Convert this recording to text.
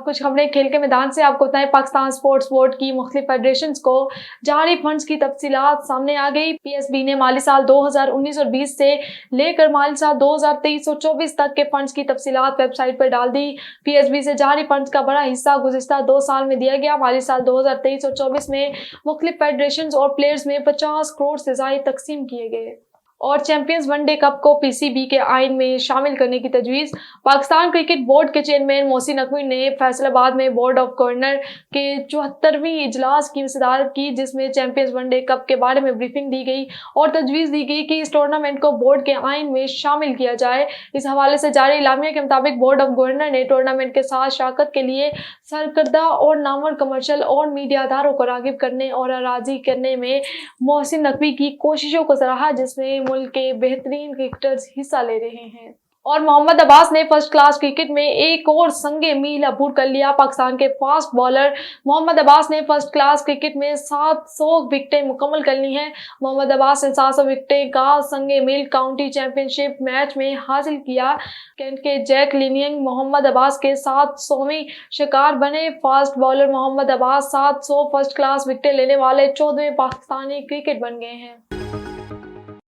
कुछ खबरें खेल के मैदान से आपको बताएं। पाकिस्तान स्पोर्ट्स बोर्ड की मुख्तलिफ फेडरेशंस को जारी फंड्स की तफसीलात सामने आ गई। पीएसबी ने माली साल 2019 और 20 से लेकर माली साल 2023 और 24 तक के फंड्स की तफसीलात वेबसाइट पर डाल दी। पीएसबी से जारी फंड्स का बड़ा हिस्सा गुज़िश्ता 2 साल में दिया गया। माली साल 2023 और 24 में मुख्तलिफ फेडरेशंस और प्लेयर्स में 50 करोड़ से ज़ायद तकसीम किए गए। और चैंपियंस वनडे कप को पीसीबी के आइन में शामिल करने की तजवीज़। पाकिस्तान क्रिकेट बोर्ड के चेयरमैन मोहसिन नकवी ने फैसलाबाद में बोर्ड ऑफ गवर्नर के 74वीं इजलास की सदारत की, जिसमें चैंपियंस वनडे कप के बारे में ब्रीफिंग दी गई और तजवीज़ दी गई कि इस टूर्नामेंट को बोर्ड के आइन में शामिल किया जाए। इस हवाले से जारी इलामिया के मुताबिक बोर्ड ऑफ गवर्नर ने टूर्नामेंट के साथ शिरकत के लिए सरकर्दा और नामवर कमर्शियल और मीडिया अदारों को राग़िब करने और राज़ी करने में मोहसिन नकवी की कोशिशों को सराहा, जिसमें मुल्क के बेहतरीन क्रिकेटर्स हिस्सा ले रहे हैं। और मोहम्मद अब्बास ने फर्स्ट क्लास क्रिकेट में एक और संगे मील अबूर कर लिया। पाकिस्तान के फास्ट बॉलर मोहम्मद अब्बास ने फर्स्ट क्लास क्रिकेट में 700 विकेटें मुकम्मल कर ली हैं। मोहम्मद अब्बास ने 700 विकेटें का संगे मील काउंटी चैंपियनशिप मैच में हासिल किया। कैंट के जैक लिनियंग मोहम्मद अब्बास के 700वीं शिकार बने। Fast bowler Mohammad Abbas 700 first class विकेटें लेने वाले 14वें पाकिस्तानी क्रिकेट बन गए हैं।